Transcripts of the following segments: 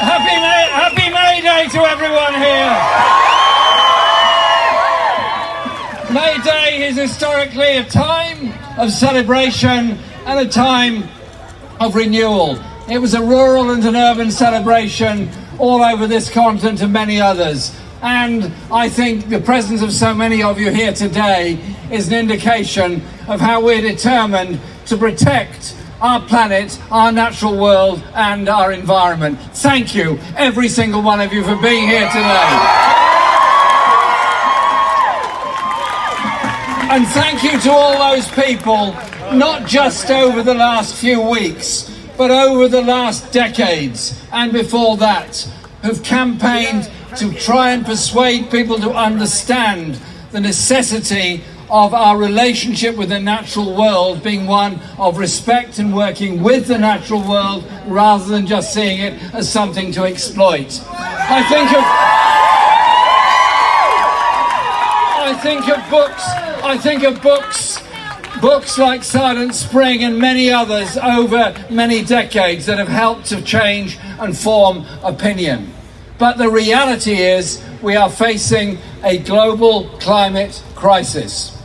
Happy May Day to everyone here. May Day is historically a time of celebration and a time of renewal. It was a rural and an urban celebration all over this continent and many others. And I think the presence of so many of you here today is an indication of how we're determined to protect our planet, our natural world and our environment. Thank you, every single one of you, for being here today. And thank you to all those people, not just over the last few weeks, but over the last decades and before that, who've campaigned to try and persuade people to understand the necessity of our relationship with the natural world being one of respect and working with the natural world rather than just seeing it as something to exploit. I think of books like Silent Spring and many others over many decades that have helped to change and form opinion. But the reality is we are facing a global climate crisis.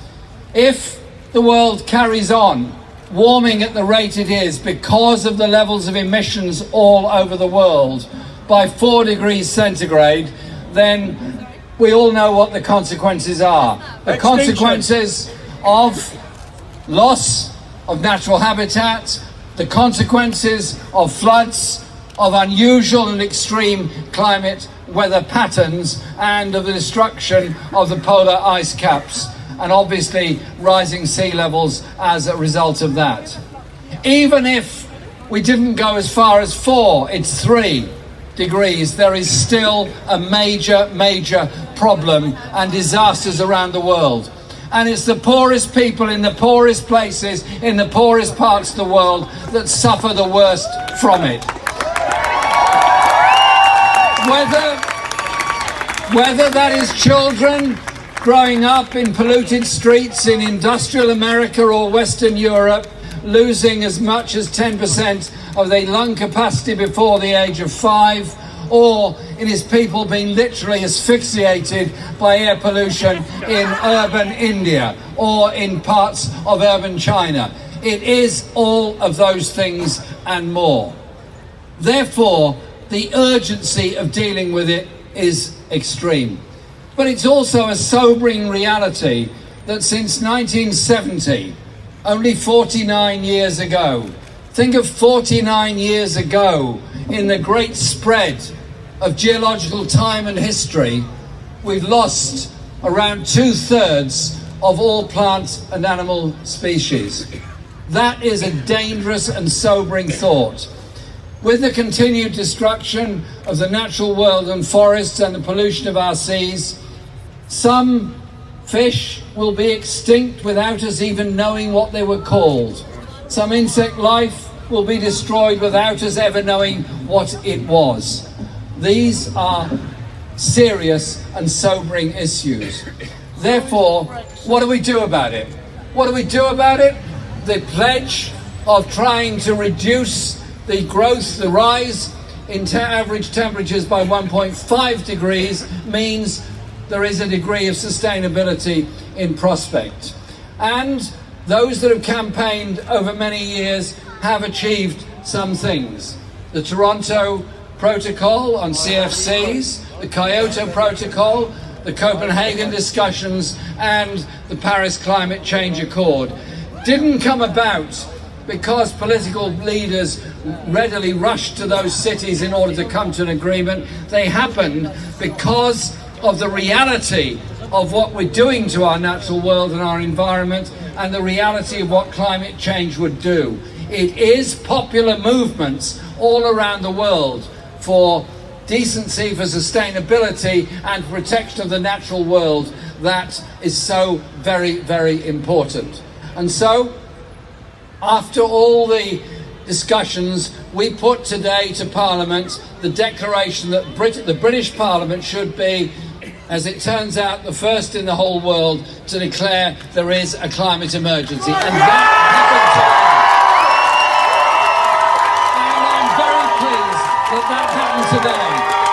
If the world carries on warming at the rate it is because of the levels of emissions all over the world by 4 degrees centigrade, then we all know what the consequences are. The consequences of loss of natural habitat, the consequences of floods, of unusual and extreme climate weather patterns, and of the destruction of the polar ice caps, and obviously rising sea levels as a result of that. Even if we didn't go as far as 4, it's 3 degrees, there is still a major problem and disasters around the world. And it's the poorest people in the poorest places, in the poorest parts of the world that suffer the worst from it. Whether that is children growing up in polluted streets in industrial America or Western Europe, losing as much as 10% of their lung capacity before the age of 5, or it is people being literally asphyxiated by air pollution in urban India or in parts of urban China. It is all of those things and more. Therefore, the urgency of dealing with it is extreme. But it's also a sobering reality that since 1970, only 49 years ago, think of 49 years ago in the great spread of geological time and history, we've lost around 2/3 of all plant and animal species. That is a dangerous and sobering thought. With the continued destruction of the natural world and forests and the pollution of our seas, some fish will be extinct without us even knowing what they were called. Some insect life will be destroyed without us ever knowing what it was. These are serious and sobering issues. Therefore, what do we do about it? What do we do about it? The pledge of trying to reduce the growth, the rise in average temperatures by 1.5 degrees means there is a degree of sustainability in prospect. And those that have campaigned over many years have achieved some things. The Toronto Protocol on CFCs, the Kyoto Protocol, the Copenhagen discussions, and the Paris Climate Change Accord didn't come about because political leaders readily rushed to those cities in order to come to an agreement. They happened because of the reality of what we're doing to our natural world and our environment, and the reality of what climate change would do. It is popular movements all around the world for decency, for sustainability, and protection of the natural world that is so very important. And so, after all the discussions, we put today to Parliament the declaration that the British Parliament should be, as it turns out, the first in the whole world to declare there is a climate emergency. And that happened today. And I'm very pleased that happened today.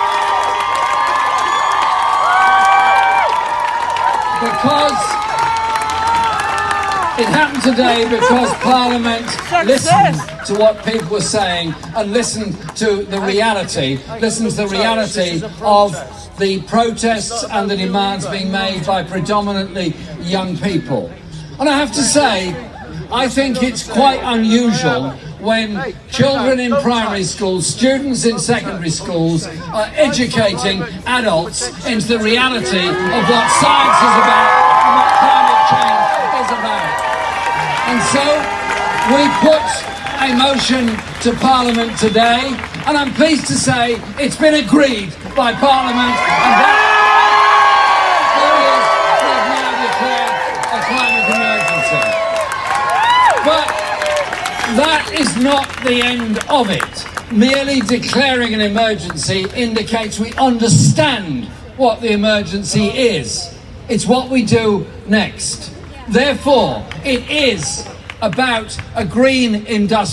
It happened today because Parliament listened to what people were saying and listened to the reality of the protests and the demands being made by predominantly young people. And I have to say, I think it's quite unusual when children in primary schools, students in secondary schools are educating adults into the reality of what science is about and what climate change is about. And so we put a motion to Parliament today, and I'm pleased to say it's been agreed by Parliament, and that we've now declared a climate emergency. But that is not the end of it. Merely declaring an emergency indicates we understand what the emergency is. It's what we do next. Therefore, it is about a green industrial